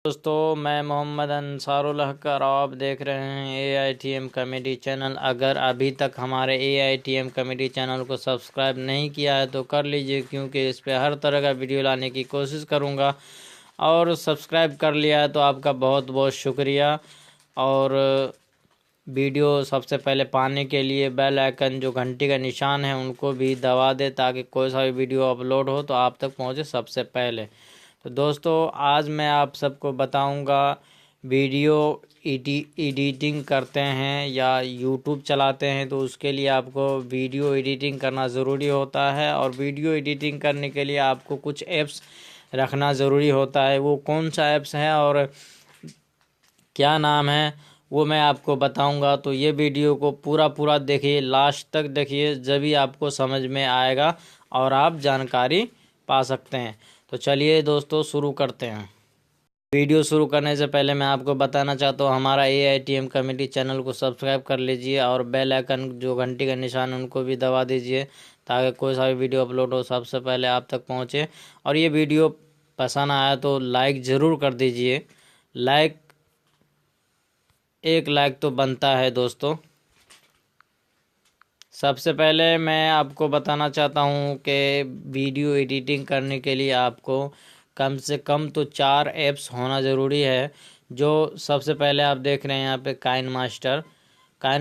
दोस्तों, मैं मोहम्मद अंसारुल हक और आप देख रहे हैं AITM कॉमेडी चैनल। अगर अभी तक हमारे AITM कॉमेडी चैनल को सब्सक्राइब नहीं किया है तो कर लीजिए, क्योंकि इस पे हर तरह का वीडियो लाने की कोशिश करूँगा। और सब्सक्राइब कर लिया है तो आपका बहुत बहुत शुक्रिया। और वीडियो सबसे पहले पाने के लिए बेल आइकन जो घंटी का निशान है उनको भी दबा दे, ताकि कोई सा भी वीडियो अपलोड हो तो आप तक पहुँचे सबसे पहले। तो दोस्तों, आज मैं आप सबको बताऊंगा वीडियो एडिटिंग करते हैं या यूट्यूब चलाते हैं तो उसके लिए आपको वीडियो एडिटिंग करना ज़रूरी होता है। और वीडियो एडिटिंग करने के लिए आपको कुछ ऐप्स रखना ज़रूरी होता है। वो कौन सा ऐप्स है और क्या नाम है वो मैं आपको बताऊंगा। तो ये वीडियो को पूरा देखिए, लास्ट तक देखिए, जभी आपको समझ में आएगा और आप जानकारी पा सकते हैं। तो चलिए दोस्तों, शुरू करते हैं। वीडियो शुरू करने से पहले मैं आपको बताना चाहता हूँ, हमारा AITM कॉमेडी चैनल को सब्सक्राइब कर लीजिए और बेल आइकन जो घंटी का निशान है उनको भी दबा दीजिए, ताकि कोई सा भी वीडियो अपलोड हो सबसे पहले आप तक पहुँचे। और ये वीडियो पसंद आया तो लाइक ज़रूर कर दीजिए। एक लाइक तो बनता है दोस्तों। सबसे पहले मैं आपको बताना चाहता हूँ कि वीडियो एडिटिंग करने के लिए आपको कम से कम तो 4 ऐप्स होना ज़रूरी है। जो सबसे पहले आप देख रहे हैं यहाँ पे काइन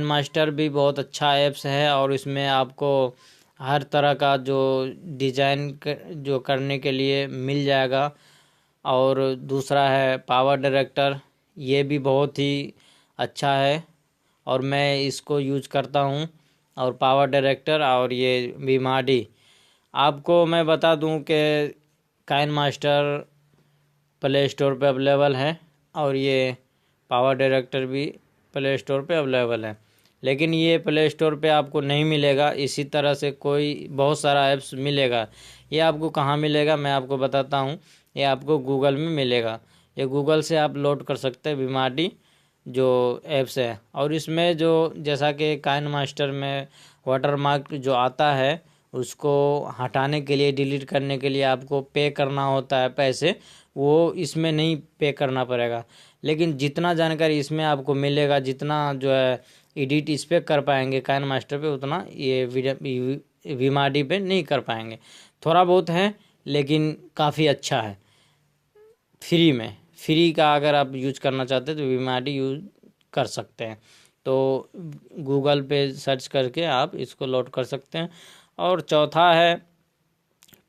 मास्टर भी बहुत अच्छा ऐप्स है, और इसमें आपको हर तरह का जो डिज़ाइन जो करने के लिए मिल जाएगा। और दूसरा है पावर डायरेक्टर, ये भी बहुत ही अच्छा है और मैं इसको यूज करता हूँ। और पावर डायरेक्टर और ये विमाडी, आपको मैं बता दूं कि काइन मास्टर प्ले स्टोर पे अवेलेबल है और ये पावर डायरेक्टर भी प्ले स्टोर पे अवेलेबल है। लेकिन ये प्ले स्टोर पे आपको नहीं मिलेगा, इसी तरह से कोई बहुत सारा ऐप्स मिलेगा। ये आपको कहाँ मिलेगा मैं आपको बताता हूँ। ये आपको गूगल में मिलेगा। ये गूगल से आप लोड कर सकते हैं विमाडी जो ऐप्स है। और इसमें जो जैसा कि काइन मास्टर में वाटरमार्क जो आता है उसको हटाने के लिए, डिलीट करने के लिए आपको पे करना होता है पैसे, वो इसमें नहीं पे करना पड़ेगा। लेकिन जितना जानकारी इसमें आपको मिलेगा, जितना जो है एडिट इस पर कर पाएंगे काइन मास्टर पे, उतना ये विमाडी पे नहीं कर पाएंगे। थोड़ा बहुत है लेकिन काफ़ी अच्छा है। फ्री का अगर आप यूज करना चाहते हैं तो विमाडी यूज कर सकते हैं। तो गूगल पे सर्च करके आप इसको लोड कर सकते हैं। और चौथा है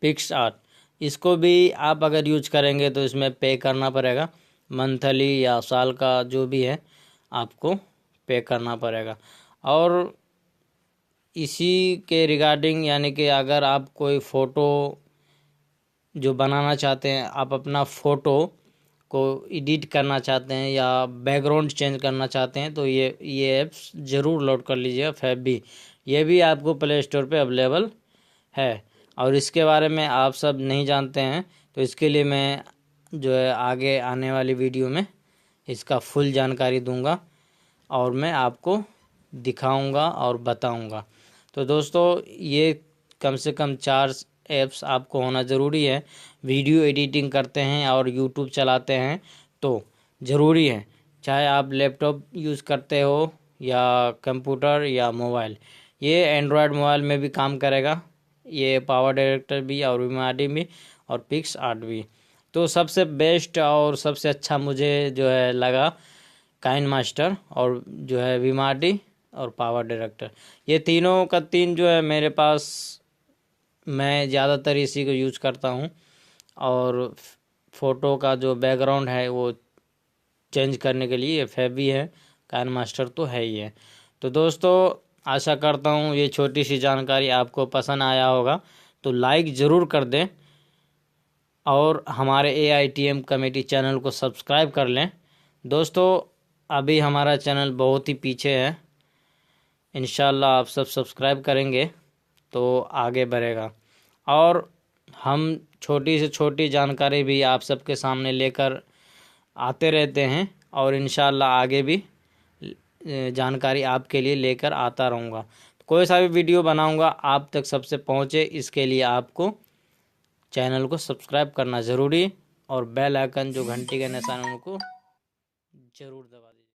पिक्सआर्ट। इसको भी आप अगर यूज करेंगे तो इसमें पे करना पड़ेगा, मंथली या साल का जो भी है आपको पे करना पड़ेगा। और इसी के रिगार्डिंग, यानी कि अगर आप कोई फ़ोटो जो बनाना चाहते हैं, आप अपना फ़ोटो को एडिट करना चाहते हैं या बैकग्राउंड चेंज करना चाहते हैं तो ये ऐप्स ज़रूर लोड कर लीजिएगा। फैबी, ये भी आपको प्ले स्टोर पे अवेलेबल है। और इसके बारे में आप सब नहीं जानते हैं तो इसके लिए मैं जो है आगे आने वाली वीडियो में इसका फुल जानकारी दूंगा और मैं आपको दिखाऊंगा और बताऊंगा। तो दोस्तों, ये कम से कम 4 ऐप्स आपको होना ज़रूरी है। वीडियो एडिटिंग करते हैं और यूट्यूब चलाते हैं तो ज़रूरी है, चाहे आप लैपटॉप यूज़ करते हो या कंप्यूटर या मोबाइल। ये एंड्रॉयड मोबाइल में भी काम करेगा, ये पावर डायरेक्टर भी और विमाडी भी और पिक्सआर्ट भी। तो सबसे बेस्ट और सबसे अच्छा मुझे जो है लगा काइन मास्टर और जो है विमाडी और पावर डायरेक्टर। ये तीनों का तीन जो है मेरे पास, मैं ज़्यादातर इसी को यूज करता हूँ। और फ़ोटो का जो बैकग्राउंड है वो चेंज करने के लिए फैबी है, काइन मास्टर तो है ही है। तो दोस्तों, आशा करता हूँ ये छोटी सी जानकारी आपको पसंद आया होगा, तो लाइक ज़रूर कर दें और हमारे AITM कमेटी चैनल को सब्सक्राइब कर लें। दोस्तों, अभी हमारा चैनल बहुत ही पीछे है, इंशाल्लाह आप सब सब्सक्राइब करेंगे तो आगे बढ़ेगा। और हम छोटी से छोटी जानकारी भी आप सबके सामने लेकर आते रहते हैं और इंशाल्लाह आगे भी जानकारी आपके लिए लेकर आता रहूँगा। कोई सा भी वीडियो बनाऊँगा आप तक सबसे पहुँचे, इसके लिए आपको चैनल को सब्सक्राइब करना ज़रूरी और बेल आइकन जो घंटी के निशान उनको ज़रूर दबा दीजिए।